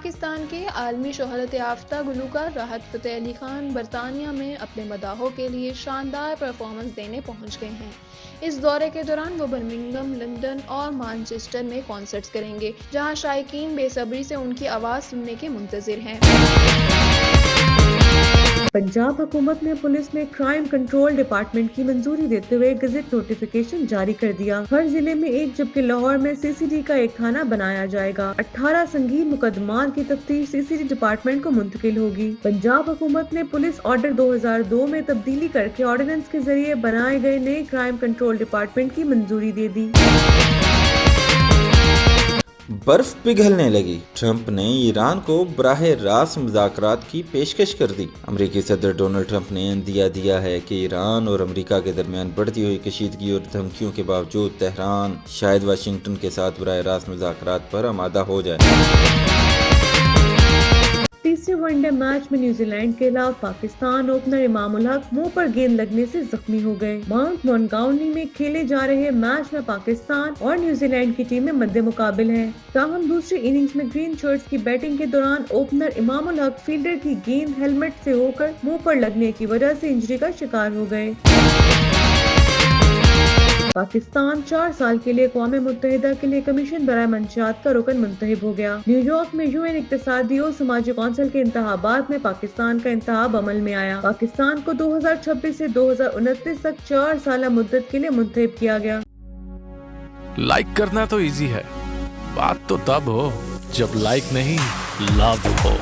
پاکستان کے عالمی شہرت یافتہ گلوکار راحت فتح علی خان برطانیہ میں اپنے مداحوں کے لیے شاندار پرفارمنس دینے پہنچ گئے ہیں۔ اس دورے کے دوران وہ برمنگھم، لندن اور مانچسٹر میں کنسرٹس کریں گے، جہاں شائقین بے صبری سے ان کی آواز سننے کے منتظر ہیں۔ پنجاب حکومت نے پولیس میں کرائم کنٹرول ڈپارٹمنٹ کی منظوری دیتے ہوئے گزٹ نوٹیفیکیشن جاری کر دیا۔ ہر ضلع میں ایک جبکہ لاہور میں CCD کا ایک تھانہ بنایا جائے گا۔ 18 سنگین مقدمات کی تفتیش CCD ڈپارٹمنٹ کو منتقل ہوگی۔ پنجاب حکومت نے پولیس آرڈر 2002 میں تبدیلی کر کے آرڈیننس کے ذریعے بنائے گئے نئے کرائم کنٹرول ڈپارٹمنٹ کی منظوری دے دی۔ برف پگھلنے لگی، ٹرمپ نے ایران کو براہ راست مذاکرات کی پیشکش کر دی۔ امریکی صدر ڈونلڈ ٹرمپ نے عندیہ دیا ہے کہ ایران اور امریکہ کے درمیان بڑھتی ہوئی کشیدگی اور دھمکیوں کے باوجود تہران شاید واشنگٹن کے ساتھ براہ راست مذاکرات پر آمادہ ہو جائے۔ تیسرے ون ڈے میچ میں نیوزی لینڈ کے خلاف پاکستان اوپنر امام الحق منہ پر گیند لگنے سے زخمی ہو گئے۔ ماؤنٹ مونگاونی میں کھیلے جا رہے میچ میں پاکستان اور نیوزی لینڈ کی ٹیمیں مد مقابل ہیں۔ تاہم دوسری اننگز میں گرین شرٹس کی بیٹنگ کے دوران اوپنر امام الحق فیلڈر کی گیند ہیلمٹ سے ہو کر منہ پر لگنے کی وجہ سے انجری کا شکار ہو گئے۔ پاکستان 4 سال کے لیے اقوام متحدہ کے لیے کمیشن برائے منشیات کا رکن منتخب ہو گیا۔ نیو یارک میں UN اقتصادی اور سماجی کونسل کے انتخابات میں پاکستان کا انتخاب عمل میں آیا۔ پاکستان کو 2026 سے 2029 تک 4 سالہ مدت کے لیے منتخب کیا گیا۔ لائک کرنا تو ایزی ہے، بات تو تب ہو جب لائک نہیں لو ہو۔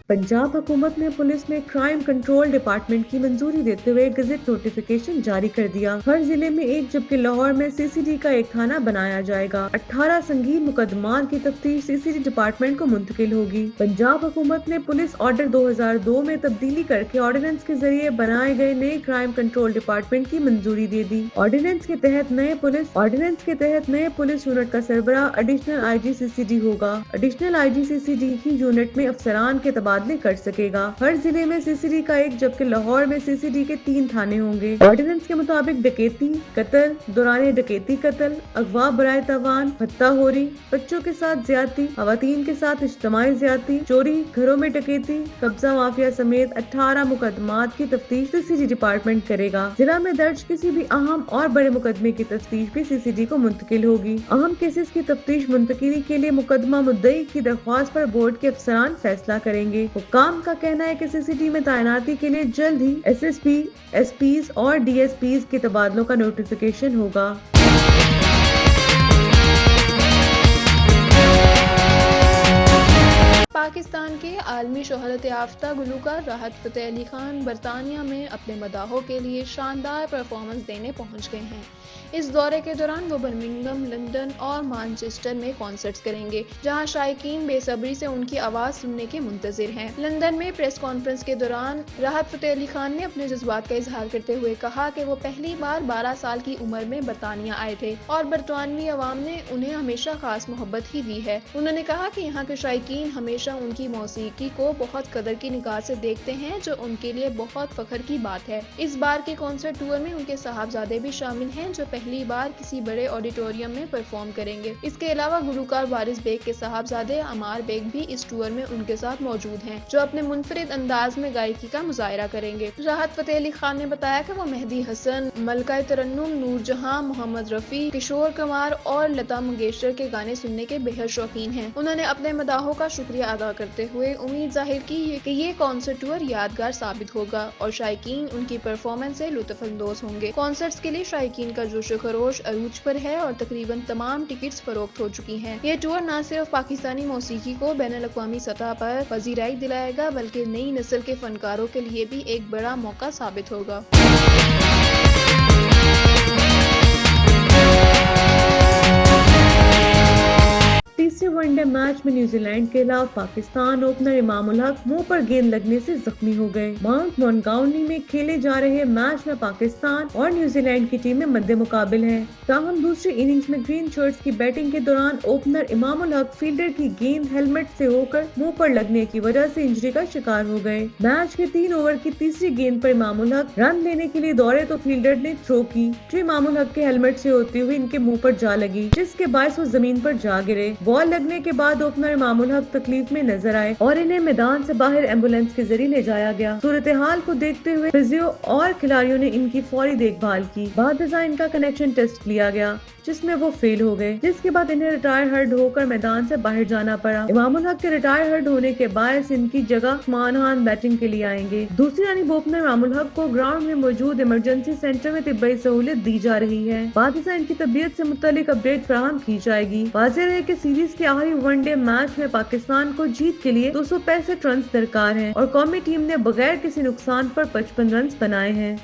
پنجاب حکومت نے پولیس میں کرائم کنٹرول ڈپارٹمنٹ کی منظوری دیتے ہوئے گزٹ نوٹیفیکیشن جاری کر دیا۔ ہر ضلع میں ایک جبکہ لاہور میں CCD کا ایک تھانہ بنایا جائے گا۔ 18 سنگین مقدمات کی تفتیش CCD ڈپارٹمنٹ کو منتقل ہوگی۔ پنجاب حکومت نے پولیس آرڈر 2002 میں تبدیلی کر کے آرڈیننس کے ذریعے بنائے گئے نئے کرائم کنٹرول ڈپارٹمنٹ کی منظوری دے دی۔ آرڈیننس کے تحت نئے پولیس یونٹ کا سربراہ ایڈیشنل IG CCD ہوگا۔ ایڈیشنل IG CCD ہی یونٹ میں افسران کے تبادلے کر سکے گا۔ ہر ضلع میں CCD کا ایک جبکہ لاہور میں CCD کے 3 تھانے ہوں گے۔ آرڈیننس کے مطابق ڈکیتی، قتل، دوران ڈکیتی قتل، اغوا برائے تاوان، ہتھیار خوری، بچوں کے ساتھ زیادتی، خواتین کے ساتھ اجتماعی زیادتی، چوری، گھروں میں ڈکیتی، قبضہ مافیا سمیت 18 مقدمات کی تفتیش CCD ڈپارٹمنٹ کرے گا۔ ضلع میں درج کسی بھی اہم اور بڑے مقدمے کی تفتیش بھی CCD کو منتقل ہوگی۔ اہم کیسز کی تفتیش منتقلی کے لیے مقدمہ مدعی کی درخواست پر بورڈ کے افسران فیصلہ کریں گے۔ حکام کا کہنا ہے کہ CCD میں تعیناتی کے لیے جلد ہی SSP، SPs اور DSPs کے تبادلوں کا نوٹیفیکیشن ہوگا۔ پاکستان کے عالمی شہرت یافتہ گلوکار راحت فتح علی خان برطانیہ میں اپنے مداحوں کے لیے شاندار پرفارمنس دینے پہنچ گئے ہیں۔ اس دورے کے دوران وہ برمنگھم، لندن اور مانچسٹر میں کنسرٹس کریں گے، جہاں شائقین بے صبری سے ان کی آواز سننے کے منتظر ہیں۔ لندن میں پریس کانفرنس کے دوران راحت فتح علی خان نے اپنے جذبات کا اظہار کرتے ہوئے کہا کہ وہ پہلی بار 12 سال کی عمر میں برطانیہ آئے تھے اور برطانوی عوام نے انہیں ہمیشہ خاص محبت ہی دی ہے۔ انہوں نے کہا کہ یہاں کے شائقین ہمیشہ ان کی موسیقی کو بہت قدر کی نگاہ سے دیکھتے ہیں، جو ان کے لیے بہت فخر کی بات ہے۔ اس بار کے کنسرٹ ٹور میں ان کے صاحبزادے بھی شامل ہیں، جو پہلی بار کسی بڑے آڈیٹوریم میں پرفارم کریں گے۔ اس کے علاوہ گلوکار وارث بیگ کے صاحبزادے عمار بیگ بھی اس ٹور میں ان کے ساتھ موجود ہیں، جو اپنے منفرد انداز میں گائیکی کا مظاہرہ کریں گے۔ راحت فتح علی خان نے بتایا کہ وہ مہدی حسن، ملکہ ترنم نور جہاں، محمد رفیع، کشور کمار اور لتا منگیشکر کے گانے سننے کے بہت شوقین ہیں۔ انہوں نے اپنے مداحوں کا شکریہ ادا کرتے ہوئے امید ظاہر کی کہ یہ کنسرٹ ٹور یادگار ثابت ہوگا اور شائقین ان کی پرفارمنس سے لطف اندوز ہوں گے۔ کنسرٹس کے لیے شائقین کا جوش و خروش عروج پر ہے اور تقریباً تمام ٹکٹس فروخت ہو چکی ہیں۔ یہ ٹور نہ صرف پاکستانی موسیقی کو بین الاقوامی سطح پر پذیرائی دلائے گا بلکہ نئی نسل کے فنکاروں کے لیے بھی ایک بڑا موقع ثابت ہوگا۔ تیسرے ون ڈے میچ میں نیوزی لینڈ کے خلاف پاکستان اوپنر امام الحق منہ پر گیند لگنے سے زخمی ہو گئے۔ ماؤنٹ مونگاونی میں کھیلے جا رہے میچ میں پاکستان اور نیوزی لینڈ کی ٹیمیں مد مقابل ہیں۔ تاہم دوسری اننگز میں گرین شرٹس کی بیٹنگ کے دوران اوپنر امام الحق فیلڈر کی گیند ہیلمٹ سے ہو کر منہ پر لگنے کی وجہ سے انجری کا شکار ہو گئے۔ میچ کے 3 اوور کی تیسری گیند پر امام الحق رن لینے کے لیے دوڑے تو فیلڈر نے تھرو کی، جو امام الحق کے ہیلمٹ سے ہوتے ہوئے ان کے منہ پر جا لگی، جس کے باعث وہ زمین پر جا گرے۔ بال لگنے کے بعد اوپنر امام الحق تکلیف میں نظر آئے اور انہیں میدان سے باہر ایمبولینس کے ذریعے لے جایا گیا۔ صورتحال کو دیکھتے ہوئے فزیو اور کھلاڑیوں نے ان کی فوری دیکھ بھال کی۔ بعد ازاں ان کا کنیکشن ٹیسٹ لیا گیا جس میں وہ فیل ہو گئے، جس کے بعد انہیں ریٹائر ہرڈ ہو کر میدان سے باہر جانا پڑا۔ امام الحق کے ریٹائر ہرڈ ہونے کے باعث ان کی جگہ عثمان خان بیٹنگ کے لیے آئیں گے۔ دوسری جانب اوپنر امام الحق کو گراؤنڈ میں موجود ایمرجنسی سینٹر میں طبی سہولت دی جا رہی ہے۔ بعد ازاں ان کی طبیعت سے متعلق اپڈیٹ فراہم کی جائے گی۔ واضح رہے کہ سیریز کے آخری ون ڈے میچ میں پاکستان کو جیت کے لیے 265 رنز درکار ہیں اور قومی ٹیم نے بغیر کسی نقصان پر 55 رنز بنائے ہیں۔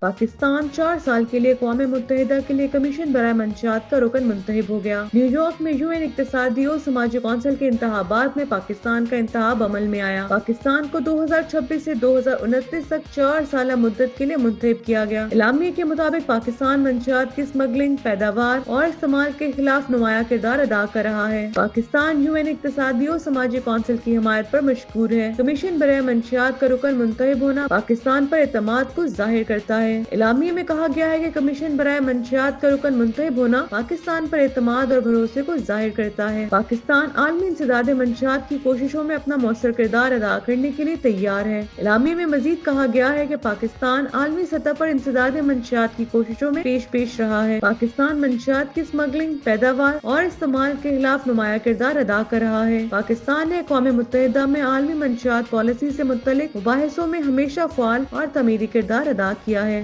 پاکستان 4 سال کے لیے اقوام متحدہ کے لیے کمیشن برائے منشیات کا رکن منتخب ہو گیا۔ نیو یارک میں UN اقتصادی اور سماجی کونسل کے انتخابات میں پاکستان کا انتخاب عمل میں آیا۔ پاکستان کو 2026 سے 2029 تک 4 سالہ مدت کے لیے منتخب کیا گیا۔ اعلامیے کے مطابق پاکستان منشیات کی اسمگلنگ، پیداوار اور استعمال کے خلاف نمایاں کردار ادا کر رہا ہے۔ پاکستان UN اقتصادی اور سماجی کونسل کی حمایت پر مشکور ہے۔ کمیشن برائے منشیات کا رکن منتخب ہونا پاکستان پر اعتماد کو ظاہر کرتا ہے۔ اعلامیے میں کہا گیا ہے کہ کمیشن برائے منشیات کا رکن منتخب ہونا پاکستان پر اعتماد اور بھروسے کو ظاہر کرتا ہے۔ پاکستان عالمی انسداد منشیات کی کوششوں میں اپنا مؤثر کردار ادا کرنے کے لیے تیار ہے۔ اعلامیے میں مزید کہا گیا ہے کہ پاکستان عالمی سطح پر انسداد منشیات کی کوششوں میں پیش رہا ہے۔ پاکستان منشیات کی اسمگلنگ، پیداوار اور استعمال کے خلاف نمایاں کردار ادا کر رہا ہے۔ پاکستان نے اقوام متحدہ میں عالمی منشیات پالیسی سے متعلق مباحثوں میں ہمیشہ فعال اور تعمیری کردار ادا کیا ہے۔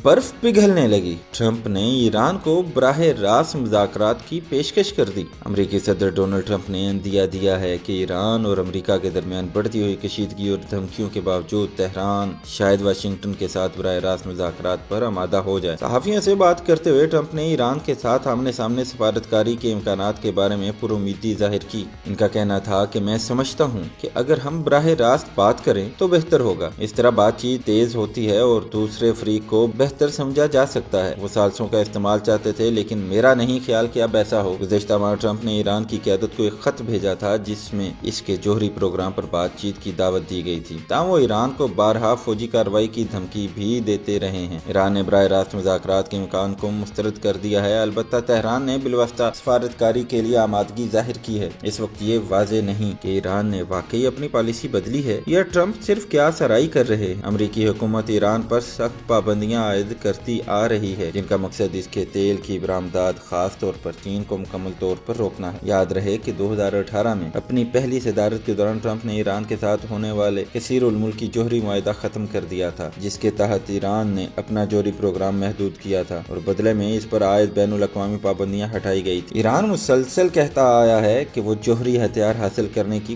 برف پگھلنے لگی، ٹرمپ نے ایران کو براہ راست مذاکرات کی پیشکش کر دی۔ امریکی صدر ڈونلڈ ٹرمپ نے اندیہ دیا ہے کہ ایران اور امریکہ کے درمیان بڑھتی ہوئی کشیدگی اور دھمکیوں کے باوجود تہران شاید واشنگٹن کے ساتھ براہ راست مذاکرات پر آمادہ ہو جائے۔ صحافیوں سے بات کرتے ہوئے ٹرمپ نے ایران کے ساتھ آمنے سامنے سفارتکاری کے امکانات کے بارے میں پر امیدی ظاہر کی۔ ان کا کہنا تھا کہ میں سمجھتا ہوں کہ اگر ہم براہ راست بات کریں تو بہتر ہوگا، اس طرح بات چیت تیز ہوتی ہے اور دوسرے فریق کو بہتر سمجھا جا سکتا ہے۔ وہ ثالثوں کا استعمال چاہتے تھے لیکن میرا نہیں خیال کہ اب ایسا ہو۔ گزشتہ ماہ ٹرمپ نے ایران کی قیادت کو ایک خط بھیجا تھا جس میں اس کے جوہری پروگرام پر بات چیت کی دعوت دی گئی تھی، تاہم وہ ایران کو بارہا فوجی کارروائی کی دھمکی بھی دیتے رہے ہیں۔ ایران نے براہ راست مذاکرات کے امکان کو مسترد کر دیا ہے، البتہ تہران نے بالواسطہ سفارتکاری کے لیے آمادگی ظاہر کی ہے۔ اس وقت یہ واضح نہیں کہ ایران نے واقعی اپنی پالیسی بدلی ہے یا ٹرمپ صرف قیاس آرائی کر رہے ہیں۔ امریکی حکومت ایران پر سخت پابندیاں عائد کرتی آ رہی ہے جن کا مقصد اس کے تیل کی برآمدات خاص طور پر چین کو مکمل طور پر روکنا ہے۔ یاد رہے کہ 2018 میں اپنی پہلی صدارت کے دوران ٹرمپ نے ایران کے ساتھ ہونے والے کثیر الملکی جوہری معاہدہ ختم کر دیا تھا، جس کے تحت ایران نے اپنا جوہری پروگرام محدود کیا تھا اور بدلے میں اس پر عائد بین الاقوامی پابندیاں ہٹائی گئی تھی۔ ایران مسلسل کہتا آیا ہے کہ وہ جوہری ہتھیار حاصل کرنے کی